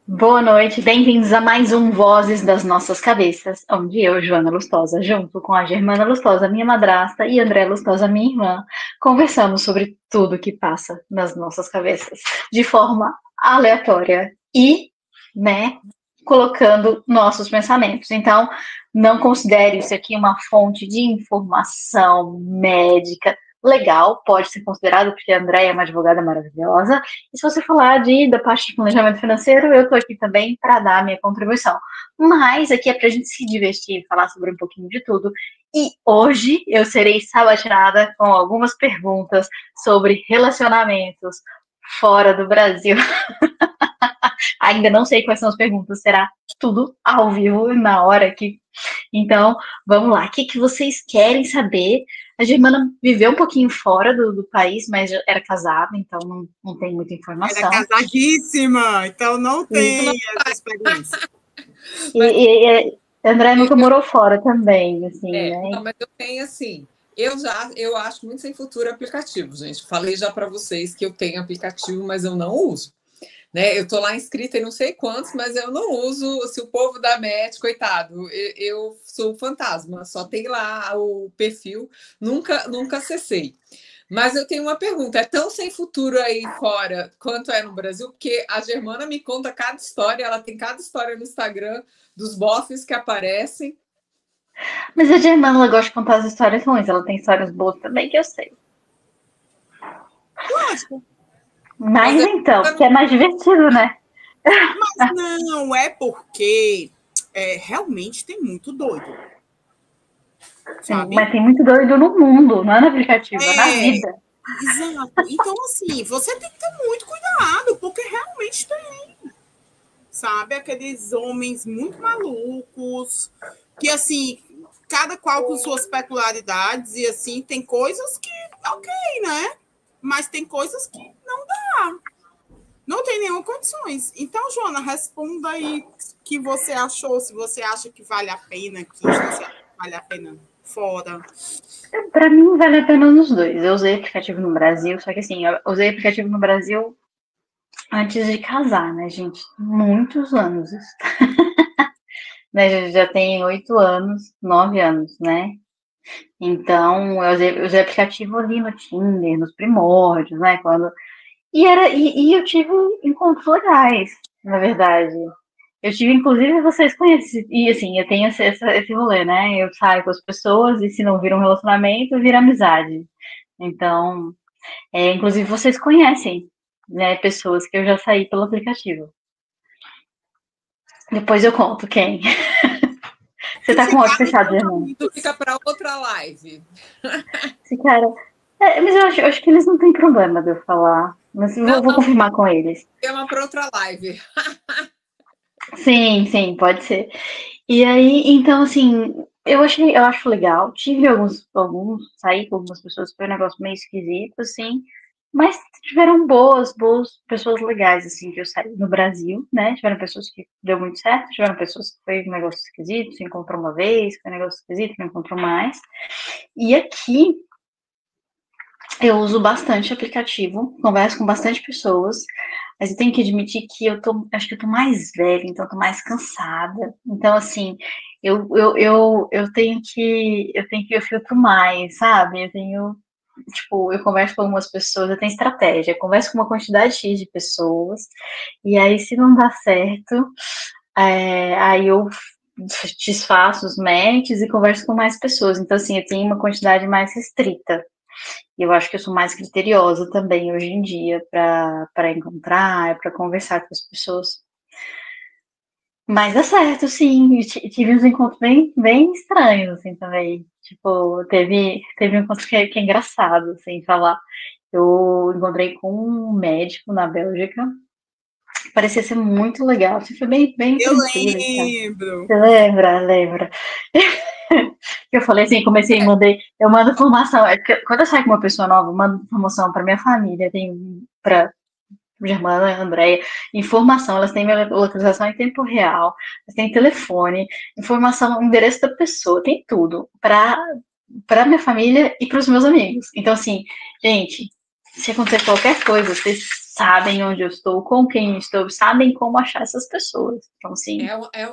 Boa noite, bem-vindos a mais um Vozes das Nossas Cabeças, onde eu, Joana Lustosa, junto com a Germana Lustosa, minha madrasta, e André Lustosa, minha irmã, conversamos sobre tudo que passa nas nossas cabeças, de forma aleatória e, né, colocando nossos pensamentos. Então, não considere isso aqui uma fonte de informação médica. Legal, pode ser considerado, porque a Andréia é uma advogada maravilhosa, e se você falar da parte de planejamento financeiro, eu estou aqui também para dar a minha contribuição. Mas aqui é para a gente se divertir, falar sobre um pouquinho de tudo. E hoje eu serei sabatinada com algumas perguntas sobre relacionamentos fora do Brasil. Ainda não sei quais são as perguntas, será tudo ao vivo na hora aqui. Então, vamos lá. O que vocês querem saber? A Germana viveu um pouquinho fora do país, mas era casada, então não tem muita Era informação. casadíssima, então não E, tem essa experiência. e André nunca morou fora também, assim, né? Não, mas eu tenho assim. Eu acho muito sem futuro aplicativo, gente. Falei já para vocês que eu tenho aplicativo, mas eu não uso. Né? Eu estou lá inscrita em não sei quantos, mas eu não uso. Se o povo da MET, coitado, eu sou fantasma, só tem lá o perfil, nunca acessei. Mas eu tenho uma pergunta: é tão sem futuro aí fora quanto é no Brasil? Porque a Germana me conta cada história, ela tem cada história no Instagram dos bofs que aparecem. Mas a Germana ela gosta de contar as histórias ruins, ela tem histórias boas também, que eu sei. Lógico. Mas então, porque é mais divertido, né? Mas não, é porque realmente tem muito doido. Sim, mas tem muito doido no mundo, não é no aplicativo, é na vida. Exato. Então, assim, você tem que ter muito cuidado, porque realmente tem. Sabe? Aqueles homens muito malucos, que, assim, cada qual com suas peculiaridades, e, assim, tem coisas que, ok, né? Mas tem coisas que não dá. Não tem nenhuma condições. Então, Joana, responda aí o que você achou, se você acha que vale a pena aqui, se você acha que vale a pena fora. Pra mim, vale a pena nos dois. Eu usei aplicativo no Brasil, só que assim, eu usei aplicativo no Brasil antes de casar, né, gente? Muitos anos. Né, já tem 8 anos, 9 anos, né? Então, eu usei aplicativo ali no Tinder, nos primórdios, né? E eu tive encontros legais, na verdade. Eu tive, inclusive, vocês conhecem, e assim, eu tenho esse rolê, né? Eu saio com as pessoas e se não vira um relacionamento, vira amizade. Então, inclusive, vocês conhecem, né, pessoas que eu já saí pelo aplicativo. Depois eu conto quem. Você tá com o olho fechado, irmão? Isso fica para outra live. Esse cara. Mas eu acho que eles não têm problema de eu falar. Mas vou confirmar com eles. Tema para outra live. Sim, pode ser. E aí, então, assim, eu acho legal. Tive saí com algumas pessoas, foi um negócio meio esquisito, assim, mas tiveram boas pessoas legais, assim, que eu saí no Brasil, né? Tiveram pessoas que deu muito certo, tiveram pessoas que foi um negócio esquisito, se encontrou uma vez, foi um negócio esquisito, não encontrou mais. E aqui, eu uso bastante aplicativo, converso com bastante pessoas, mas eu tenho que admitir que acho que eu tô mais velha, então eu tô mais cansada. Então, assim, eu filtro mais, sabe? Eu converso com algumas pessoas, eu tenho estratégia, eu converso com uma quantidade X de pessoas, e aí se não dá certo, aí eu desfaço os matches e converso com mais pessoas. Então, assim, eu tenho uma quantidade mais restrita. E eu acho que eu sou mais criteriosa também hoje em dia para encontrar, para conversar com as pessoas. Mas dá certo, sim. Tive uns encontros bem estranhos, assim, também. Tipo, teve um encontro que é engraçado, assim, falar. Eu encontrei com um médico na Bélgica. Parecia ser muito legal. Assim, foi bem Eu tranquilo. lembro. Você lembra? Eu falei assim, eu mando informação. É porque quando eu saio com uma pessoa nova, eu mando informação para minha família, para minha irmã, Andréia, informação, elas têm minha localização em tempo real, elas têm telefone, informação, endereço da pessoa, tem tudo para minha família e para os meus amigos. Então, assim, gente, se acontecer qualquer coisa, vocês sabem onde eu estou, com quem eu estou, sabem como achar essas pessoas. Então, assim. É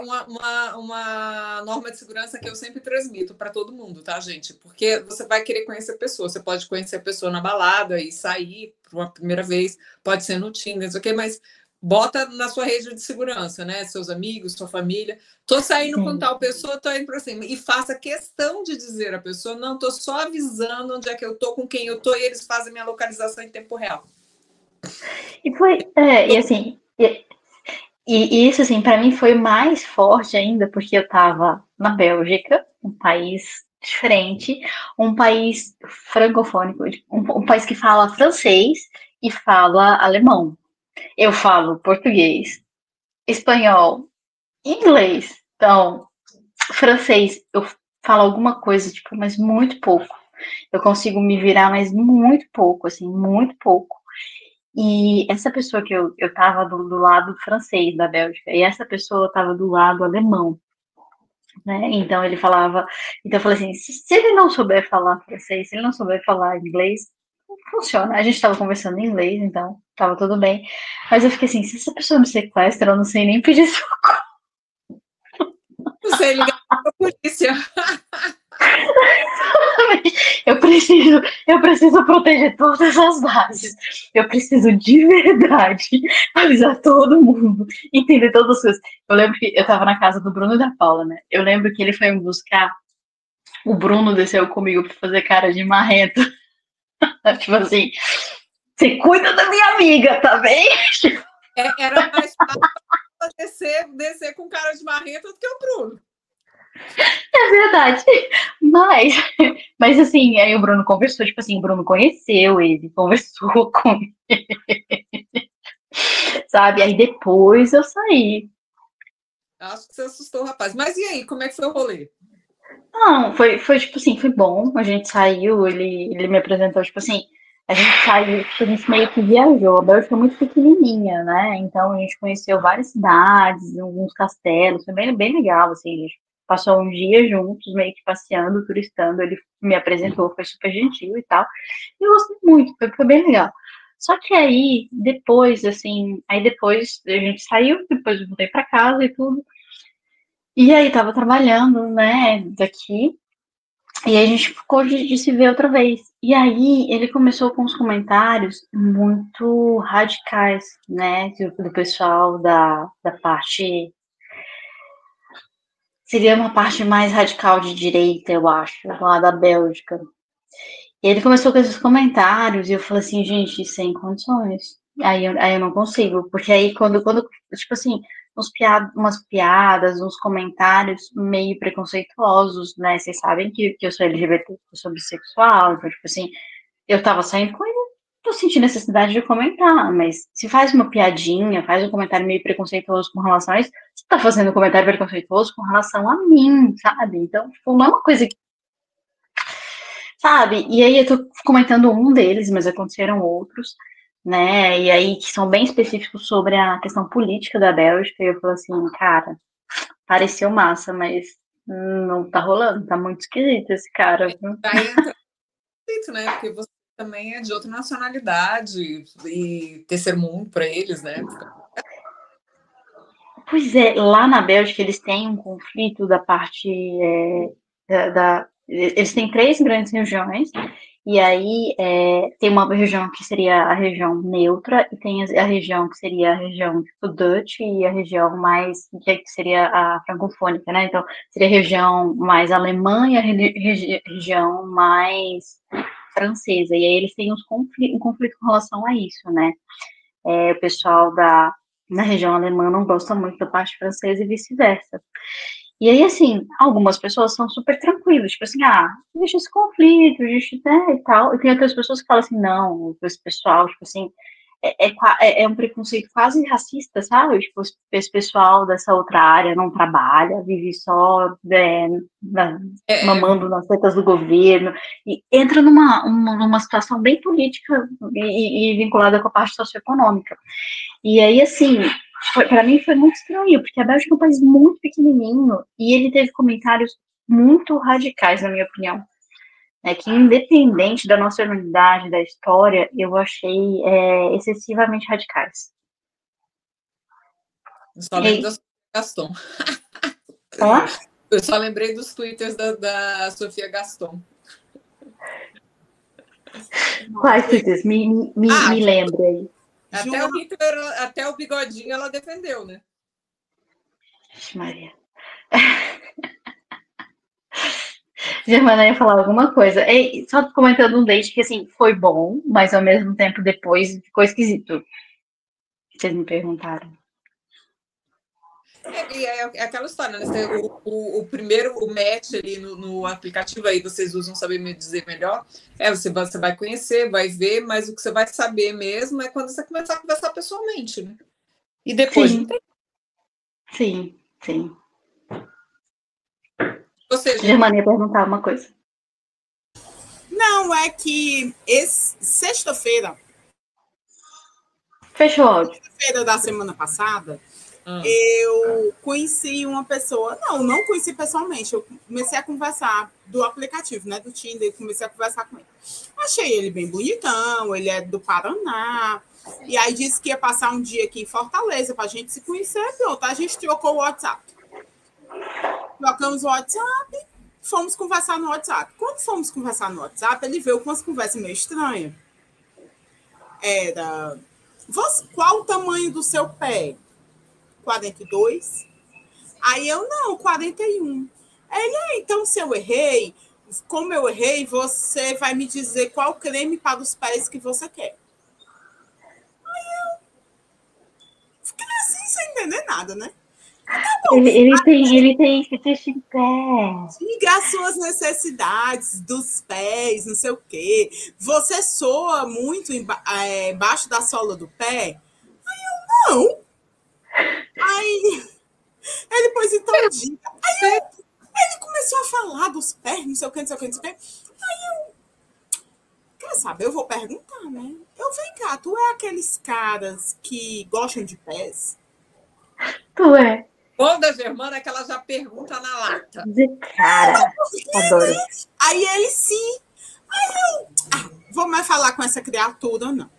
uma norma de segurança que eu sempre transmito para todo mundo, tá, gente? Porque você vai querer conhecer a pessoa. Você pode conhecer a pessoa na balada e sair por uma primeira vez, pode ser no Tinder, ok? Mas bota na sua rede de segurança, né? Seus amigos, sua família. Tô saindo com tal pessoa, tô indo para cima. E faça questão de dizer à pessoa, não, tô só avisando onde é que eu tô, com quem eu tô, e eles fazem minha localização em tempo real. E foi, e assim, e isso, assim, para mim foi mais forte ainda, porque eu estava na Bélgica, um país diferente, um país francofônico, um país que fala francês e fala alemão. Eu falo português, espanhol, inglês. Então, francês, eu falo alguma coisa, tipo, mas muito pouco. Eu consigo me virar, mas muito pouco, assim, muito pouco. E essa pessoa que eu tava do lado francês da Bélgica, e essa pessoa tava do lado alemão, né? Então ele falava, então eu falei assim, se ele não souber falar francês, se ele não souber falar inglês, não funciona. A gente tava conversando em inglês, então tava tudo bem. Mas eu fiquei assim, se essa pessoa me sequestra, eu não sei nem pedir socorro. Não sei, ligar para a polícia. Eu preciso proteger todas as bases. Eu preciso de verdade avisar todo mundo, entender todas as coisas. Eu lembro que eu tava na casa do Bruno e da Paula, né? Eu lembro que ele foi me buscar. O Bruno desceu comigo pra fazer cara de marrento. Tipo assim, você cuida da minha amiga, tá bem? Era mais fácil descer com cara de marrento do que o Bruno. É verdade. Mas assim, aí o Bruno conversou, tipo assim, o Bruno conheceu ele, conversou com ele, sabe? Aí depois eu saí. Acho que você assustou o rapaz. Mas e aí, como é que foi o rolê? Não, foi tipo assim, foi bom. A gente saiu, ele me apresentou, tipo assim, a gente saiu, tipo, a gente meio que viajou. A Bélgica é muito pequenininha, né? Então a gente conheceu várias cidades, alguns castelos, foi bem legal, assim. A gente passou um dia juntos, meio que passeando, turistando. Ele me apresentou, foi super gentil e tal. E eu gostei muito, foi bem legal. Só que aí, depois, assim, aí depois a gente saiu, depois eu voltei pra casa e tudo. E aí tava trabalhando, né, daqui, e aí a gente ficou de se ver outra vez. E aí ele começou com uns comentários muito radicais, né, do pessoal da parte. Seria uma parte mais radical de direita, eu acho, lá da Bélgica. E ele começou com esses comentários e eu falei assim, gente, sem condições. Aí eu não consigo, porque aí quando tipo assim, umas piadas, uns comentários meio preconceituosos, né? Vocês sabem que eu sou LGBT, que eu sou bissexual, então, tipo assim, eu tava saindo com ele, tô sentindo necessidade de comentar, mas se faz uma piadinha, faz um comentário meio preconceituoso com relação a isso, você tá fazendo um comentário preconceituoso com relação a mim, sabe? Então, tipo, não é uma coisa que, sabe? E aí eu tô comentando um deles, mas aconteceram outros, né? E aí que são bem específicos sobre a questão política da Bélgica. E eu falo assim, cara, pareceu massa, mas não tá rolando, tá muito esquisito esse cara. Aí entra muito, né? Porque você também é de outra nacionalidade e terceiro mundo para eles, né? Pois é, lá na Bélgica eles têm um conflito da parte eles têm três grandes regiões, e aí tem uma região que seria a região neutra, e tem a região que seria a região tipo Dutch, e a região mais, que seria a francofônica, né? Então, seria a região mais alemã e a região mais francesa. E aí eles têm um conflito com relação a isso, né? O pessoal na região alemã não gosta muito da parte francesa e vice-versa. E aí, assim, algumas pessoas são super tranquilas, tipo assim, deixa esse conflito, deixa, né, e tal. E tem outras pessoas que falam assim, não, esse pessoal, tipo assim, é um preconceito quase racista, sabe? Tipo, esse pessoal dessa outra área não trabalha, vive só mamando nas tetas do governo, e entra numa situação bem política e vinculada com a parte socioeconômica. E aí, assim, para mim foi muito estranho, porque a Bélgica é um país muito pequenininho e ele teve comentários muito radicais, na minha opinião. é que independente da nacionalidade, da história, eu achei excessivamente radicais. Eu só lembro da Sofia Gaston. Eu só lembrei dos twitters da Sofia Gaston. Quais twitters? Me lembra aí. Até o Hitler, até o bigodinho ela defendeu, né? Vixe, Maria. Germana ia falar alguma coisa. E só comentando um date que, assim, foi bom, mas ao mesmo tempo depois ficou esquisito. Vocês me perguntaram. É aquela história, né? O primeiro, o match ali no aplicativo, aí vocês usam saber me dizer melhor, você vai conhecer, vai ver, mas o que você vai saber mesmo é quando você começar a conversar pessoalmente, né? E depois... Sim. Você, Germana ia perguntar uma coisa. Não, é que sexta-feira... Fechou o áudio. Sexta-feira da semana passada... Eu conheci uma pessoa, não conheci pessoalmente, eu comecei a conversar do aplicativo, né, do Tinder, comecei a conversar com ele. Achei ele bem bonitão, ele é do Paraná, e aí disse que ia passar um dia aqui em Fortaleza pra gente se conhecer, pronto, a gente trocou o WhatsApp. Trocamos o WhatsApp, fomos conversar no WhatsApp. Quando fomos conversar no WhatsApp, ele veio com umas conversas meio estranhas. Era, qual o tamanho do seu pé? 42. Aí eu, não, 41. Ele, então, se eu errei, como eu errei, você vai me dizer qual creme para os pés que você quer. Aí eu fiquei assim, sem entender nada, né? Tá bom, ele tem fetiche em pé. Diga as suas necessidades dos pés, não sei o quê. Você soa muito embaixo da sola do pé? Aí eu, não. Aí ele pôs então diga. Aí ele começou a falar dos pés, não sei o que. Aí eu, quer saber, eu vou perguntar, né? Vem cá, tu é aqueles caras que gostam de pés? Tu é. Bom da Germana é que ela já pergunta na lata. De cara. Adoro. Aí ele sim. Aí eu, vou mais falar com essa criatura, não.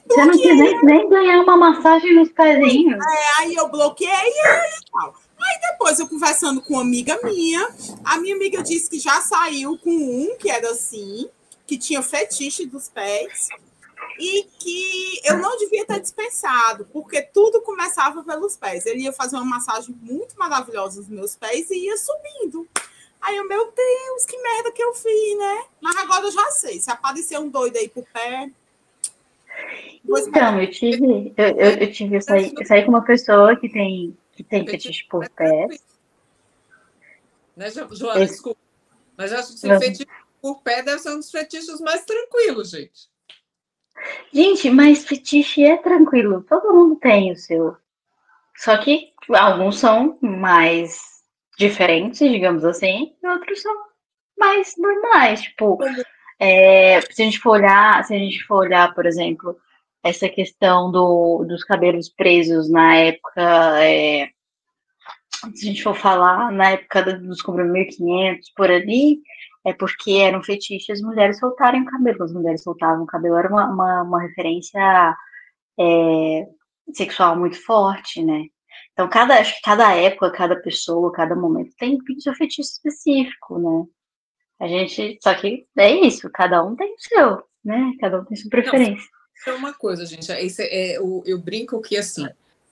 Você não quis nem ganhar uma massagem nos pezinhos. Aí eu bloqueei ele e tal. Aí depois eu conversando com uma amiga minha, a minha amiga disse que já saiu com um que era assim, que tinha fetiche dos pés e que eu não devia ter dispensado, porque tudo começava pelos pés. Ele ia fazer uma massagem muito maravilhosa nos meus pés e ia subindo. Aí eu, meu Deus, que merda que eu fiz, né? Mas agora eu já sei, se aparecer um doido aí pro pé... Então, eu saí com uma pessoa que tem fetiche por pés. Né, Joana, desculpa. Mas acho que fetiche por pé deve ser um dos fetiches mais tranquilos, gente. Gente, mas fetiche é tranquilo. Todo mundo tem o seu. Só que alguns são mais diferentes, digamos assim, e outros são mais normais. Tipo, se a gente for olhar, por exemplo, essa questão dos cabelos presos na época, se a gente for falar, na época dos 1500, por ali, é porque eram fetiches as mulheres soltarem o cabelo. As mulheres soltavam o cabelo, era uma referência sexual muito forte, né? Então, acho que cada época, cada pessoa, cada momento tem seu fetiche específico, né? Só que é isso, cada um tem o seu, né? Cada um tem sua preferência. Isso é uma coisa, gente. Eu brinco que, assim,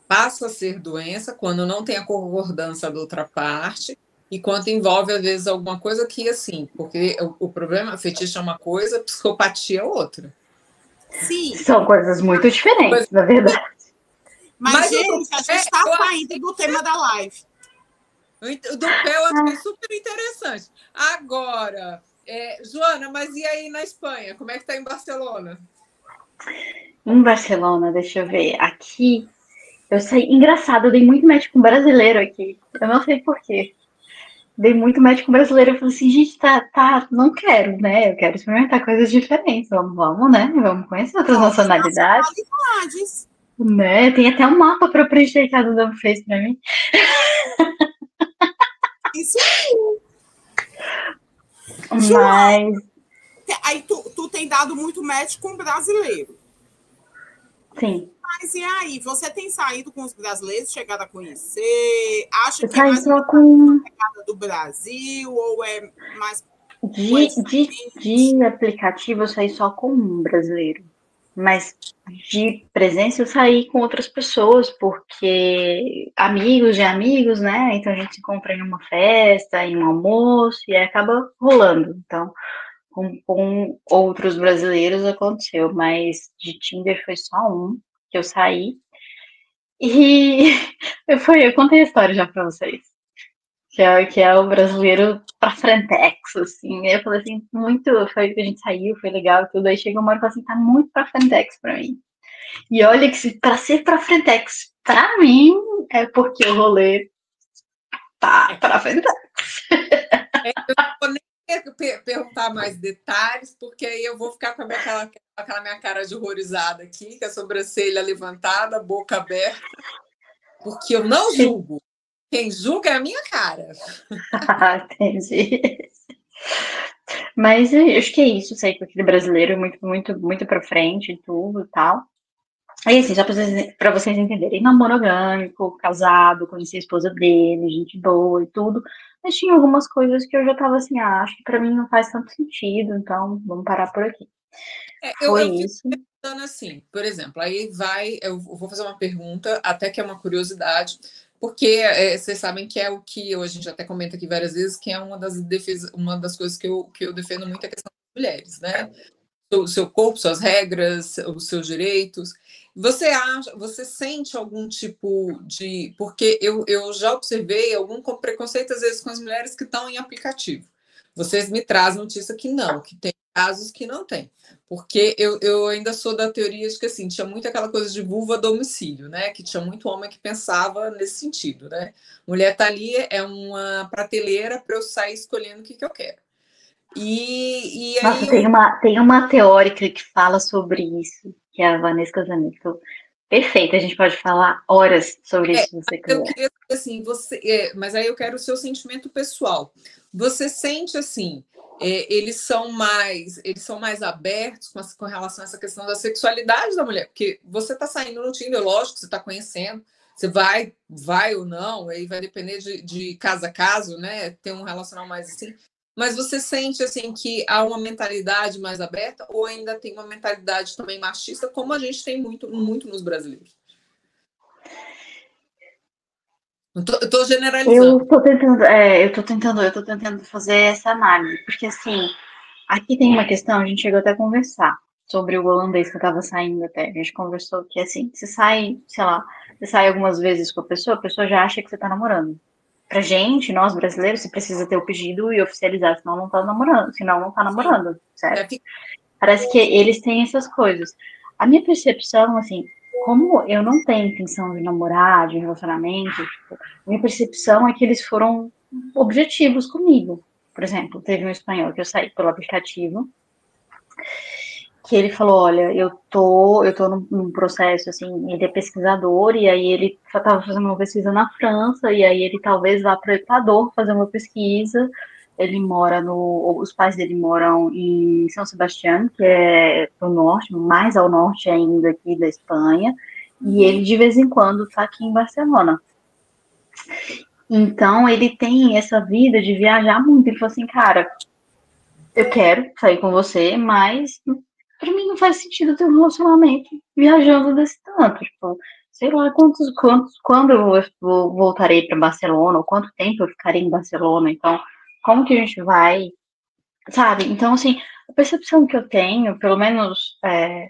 passa a ser doença quando não tem a concordância da outra parte e quando envolve, às vezes, alguma coisa que, assim, porque o problema, fetiche é uma coisa, psicopatia é outra. Sim. São coisas muito diferentes, na verdade. Mas gente, a gente está saindo do tema da live. Do pé eu achei super interessante. Agora, Joana, mas e aí na Espanha? Como é que tá em Barcelona? Em Barcelona, deixa eu ver. Aqui, eu sei. Engraçado, eu dei muito match com brasileiro aqui. Eu não sei porquê. Dei muito match com brasileiro. Eu falei assim, gente, não quero, né? Eu quero experimentar coisas diferentes. Vamos, né? Vamos conhecer outras nacionalidades. Né? Tem até um mapa para preencher que a Duda fez para mim. Isso aí. Mas... Aí tu tem dado muito match com brasileiro. Sim. Mas e aí? Você tem saído com os brasileiros, chegado a conhecer? Acha Eu que é saí mais só uma com... pegada do Brasil ou é mais... De aplicativo, eu saí só com um brasileiro. Mas de presença, eu saí com outras pessoas, porque amigos de amigos, né? Então a gente se encontra em uma festa, em um almoço, e aí acaba rolando. Então, com outros brasileiros aconteceu, mas de Tinder foi só um que eu saí. E eu contei a história já pra vocês. Que é o brasileiro pra frentex, assim. Eu falei assim, muito. Foi que a gente saiu, foi legal e tudo. Aí chegou uma hora e falou assim, tá muito pra frentex pra mim. E olha que pra ser pra frentex, pra mim, é porque o rolê tá pra frentex. Eu não vou nem perguntar mais detalhes, porque aí eu vou ficar com aquela minha cara de horrorizada aqui, com a sobrancelha levantada, boca aberta, porque eu não julgo. Quem julga é a minha cara. Entendi. Mas eu acho que é isso, sair com aquele brasileiro muito, muito, muito pra frente e tudo e tal. Aí, assim, só pra vocês entenderem, não monogâmico, casado, conheci a esposa dele, gente boa e tudo. Mas tinha algumas coisas que eu já tava assim, acho que pra mim não faz tanto sentido, então vamos parar por aqui. Foi Eu fico isso. pensando assim, por exemplo, aí eu vou fazer uma pergunta, até que é uma curiosidade, porque vocês sabem que é o que a gente até comenta aqui várias vezes, que é uma das coisas que eu defendo muito é a questão das mulheres, né? O seu corpo, suas regras, os seus direitos. Você sente algum tipo de. Porque eu já observei algum preconceito, às vezes, com as mulheres que estão em aplicativo. Vocês me trazem notícia que não, que tem casos que não tem. Porque eu ainda sou da teoria de que assim, tinha muito aquela coisa de vulva a domicílio, né? Que tinha muito homem que pensava nesse sentido, né? Mulher tá ali, é uma prateleira para eu sair escolhendo o que eu quero. E Nossa, aí tem uma teórica que fala sobre isso, que é a Vanessa Casamento. Perfeito, a gente pode falar horas sobre isso se você eu quiser. queria assim, mas aí eu quero o seu sentimento pessoal. Você sente assim, eles são mais abertos com relação a essa questão da sexualidade da mulher, porque você está saindo no Tinder, lógico, você está conhecendo, você vai ou não, aí vai depender de caso a caso, né? Ter um relacionamento mais assim. Mas você sente assim que há uma mentalidade mais aberta ou ainda tem uma mentalidade também machista, como a gente tem muito, muito nos brasileiros? Eu tô generalizando. Eu tô tentando fazer essa análise, porque assim, aqui tem uma questão, a gente chegou até a conversar sobre o holandês que eu tava saindo até. A gente conversou que assim, você sai, sei lá, você sai algumas vezes com a pessoa já acha que você tá namorando. Pra gente, nós brasileiros, você precisa ter o pedido e oficializar, senão não tá namorando, senão não tá namorando, certo? Parece que eles têm essas coisas. A minha percepção, assim, como eu não tenho intenção de namorar, de relacionamento, tipo, minha percepção é que eles foram objetivos comigo. Por exemplo, teve um espanhol que eu saí pelo aplicativo, que ele falou, olha, eu tô num processo, assim, ele é pesquisador, e aí ele estava fazendo uma pesquisa na França, e aí ele talvez vá para o Equador fazer uma pesquisa. Ele mora os pais dele moram em São Sebastião, que é no norte, mais ao norte ainda aqui da Espanha, e ele de vez em quando está aqui em Barcelona. Então ele tem essa vida de viajar muito. Ele falou assim, cara, eu quero sair com você, mas pra mim não faz sentido ter um relacionamento viajando desse tanto. Tipo, sei lá quando eu voltarei para Barcelona, ou quanto tempo eu ficarei em Barcelona. Então, como que a gente vai, sabe? Então, assim, a percepção que eu tenho, pelo menos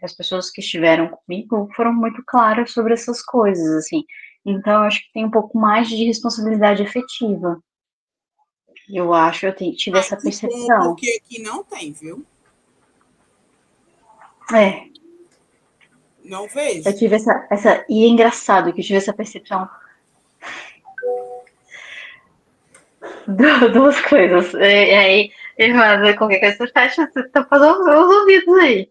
as pessoas que estiveram comigo, foram muito claras sobre essas coisas, assim. Então, eu acho que tem um pouco mais de responsabilidade efetiva. Eu acho, tive essa Que bom, percepção. porque aqui não tem, viu? É. Não vejo. Eu tive e é engraçado que eu tive essa percepção. Duas coisas. E aí, irmã, qualquer coisa, você tá fazendo os ouvidos aí.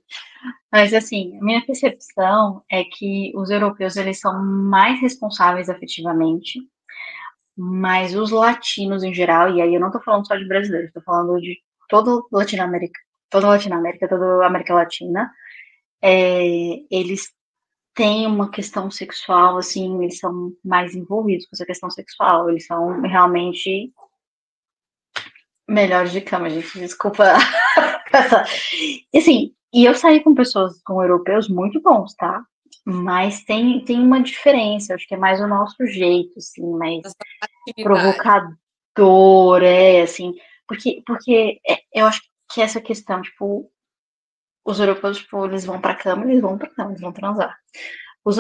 Mas, assim, a minha percepção é que os europeus, eles são mais responsáveis afetivamente, mas os latinos em geral, e aí eu não tô falando só de brasileiros, tô falando de toda Latinoamérica, toda a América Latina, eles têm uma questão sexual, assim, eles são mais envolvidos com essa questão sexual, eles são realmente melhores de cama, gente, desculpa. E assim, e eu saí com pessoas, com europeus muito bons, tá? Mas tem uma diferença, acho que é mais o nosso jeito, assim, mais provocador, assim, porque eu acho que essa questão, tipo, os europeus, tipo, eles vão pra cama, eles vão transar. Os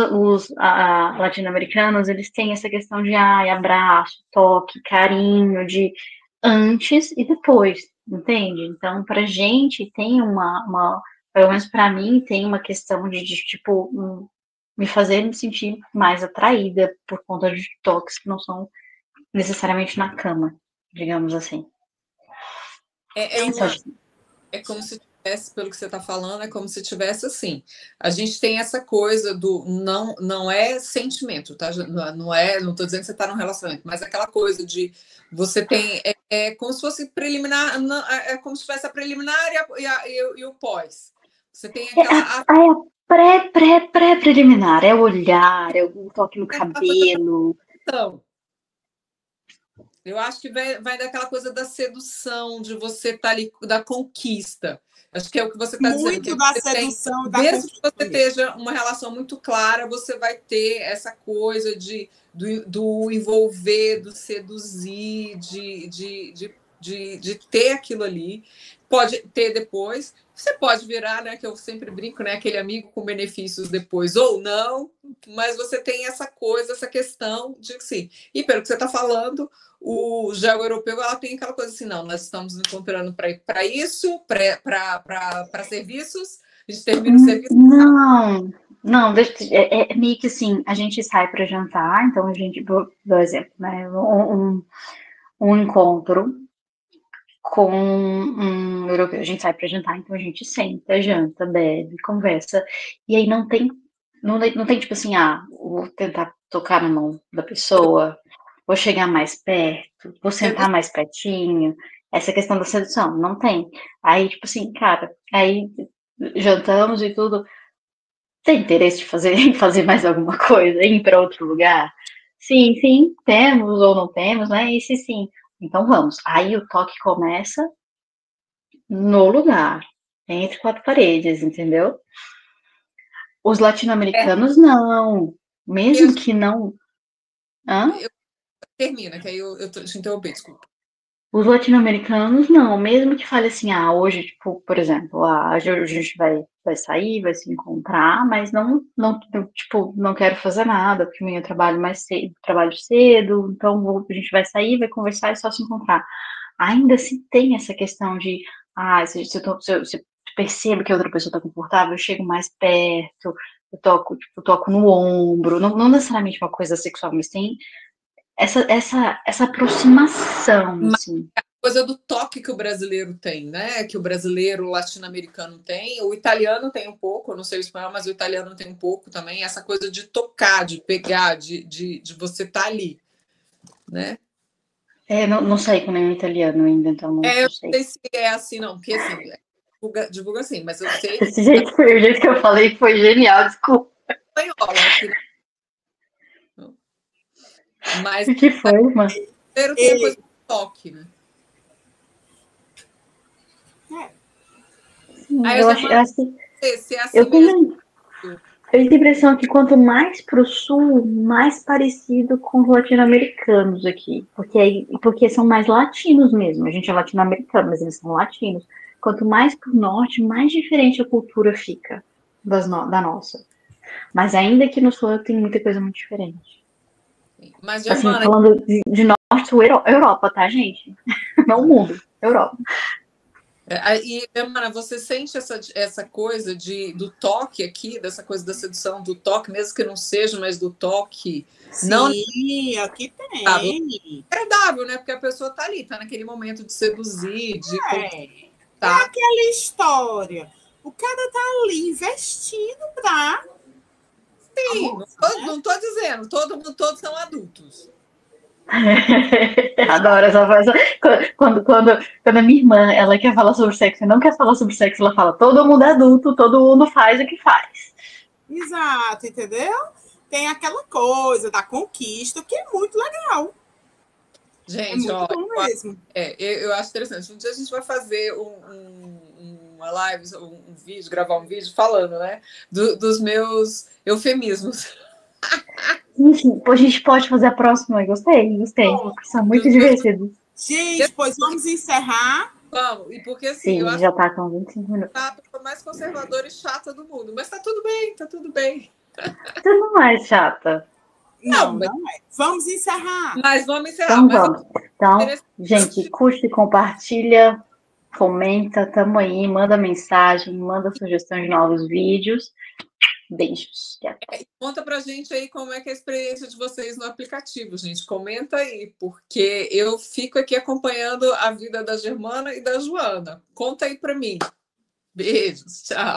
latino-americanos, eles têm essa questão de abraço, toque, carinho, de antes e depois, entende? Então, pra gente tem pelo menos pra mim, tem uma questão de tipo, me fazer me sentir mais atraída por conta de toques que não são necessariamente na cama, digamos assim. É como se tivesse, pelo que você está falando, é como se tivesse assim. A gente tem essa coisa do não é sentimento, tá? Não estou dizendo que você está num relacionamento, mas aquela coisa de você tem como se fosse preliminar, é como se tivesse a preliminar e o pós. Você tem aquela pré-preliminar, é o olhar, é o toque no cabelo. Então, eu acho que vai daquela coisa da sedução, de você estar ali, da conquista. Acho que é o que você está dizendo. Muito da sedução e da mesmo que você esteja uma relação muito clara, você vai ter essa coisa do envolver, do seduzir, de ter aquilo ali. Pode ter depois. Você pode virar, né? Que eu sempre brinco, né? Aquele amigo com benefícios depois, ou não, mas você tem essa coisa, essa questão de que sim. E pelo que você está falando, o gel europeu ela tem aquela coisa assim, não, nós estamos nos encontrando para isso, para serviços, a gente termina o serviço. Não, é meio que assim, a gente sai para jantar, então a gente, vou dar exemplo, né? Um encontro com um europeu, a gente sai para jantar, então a gente senta, janta, bebe, conversa, e aí não tem tipo assim, vou tentar tocar na mão da pessoa, vou chegar mais perto, vou sentar mais pertinho, essa questão da sedução, não tem. Aí, tipo assim, cara, aí jantamos e tudo, tem interesse de fazer mais alguma coisa, ir para outro lugar? Sim, temos ou não temos, né? E se sim, então vamos. Aí o toque começa no lugar, entre quatro paredes, entendeu? Os latino-americanos não, mesmo que não. Termina, que aí eu te interrompi, desculpa. Os latino-americanos não, mesmo que fale assim, hoje, tipo, por exemplo, a gente vai sair, vai se encontrar, mas tipo, não quero fazer nada, porque eu trabalho cedo, então a gente vai sair, vai conversar e só se encontrar. Ainda assim tem essa questão de, se eu percebo que a outra pessoa está confortável, eu chego mais perto, eu toco no ombro, não necessariamente uma coisa sexual, mas tem essa aproximação, assim. A coisa do toque que o brasileiro tem, né? Que o brasileiro latino-americano tem, o italiano tem um pouco, eu não sei o espanhol, mas o italiano tem um pouco também, essa coisa de tocar, de pegar, de você estar ali, né? Não saí com nenhum italiano ainda, então não sei. Eu não sei se é assim, não, porque assim, divulga assim, mas eu sei. O jeito que eu falei foi genial, desculpa. Espanhola aqui, né? Mas o que foi, mano? Tem a coisa do toque, né? Aí eu acho eu tenho a impressão que quanto mais para o sul, mais parecido com os latino-americanos aqui, porque são mais latinos mesmo. A gente é latino-americano, mas eles são latinos. Quanto mais para o norte, mais diferente a cultura fica da nossa. Mas ainda que no sul tem muita coisa muito diferente. Mas, Germana, assim, falando de norte, Europa, tá, gente? Não o mundo, Europa. E, Germana, você sente essa coisa do toque aqui, dessa coisa da sedução, do toque, mesmo que não seja, mas do toque? Sim, não... aqui tem. Agradável, né? Porque a pessoa tá ali, tá naquele momento de seduzir, de é aquela história. O cara tá ali investindo pra... Sim, não tô dizendo, todos são adultos. Adoro essa frase. Quando a minha irmã, ela quer falar sobre sexo e não quer falar sobre sexo, ela fala, todo mundo é adulto, todo mundo faz o que faz. Exato, entendeu? Tem aquela coisa da conquista que é muito legal. Gente, é muito bom mesmo. Eu acho interessante. Um dia a gente vai fazer uma live, um vídeo, gravar um vídeo falando, né, dos meus eufemismos. Enfim, a gente pode fazer a próxima. Gostei. São muito divertidos. Gente, pois vamos encerrar. Vamos, e porque assim, Sim, eu acho já tá com 25 minutos. que é a pessoa mais conservadora e chata do mundo, mas tá tudo bem, tá tudo bem. Você não é chata. Não é. Vamos encerrar. Mas vamos encerrar. Então vamos. Então, gente, curte, compartilha, comenta, tamo aí, manda mensagem, manda sugestão de novos vídeos. Beijos. Conta pra gente aí como é que é a experiência de vocês no aplicativo, gente. Comenta aí, porque eu fico aqui acompanhando a vida da Germana e da Joana. Conta aí pra mim. Beijos, tchau.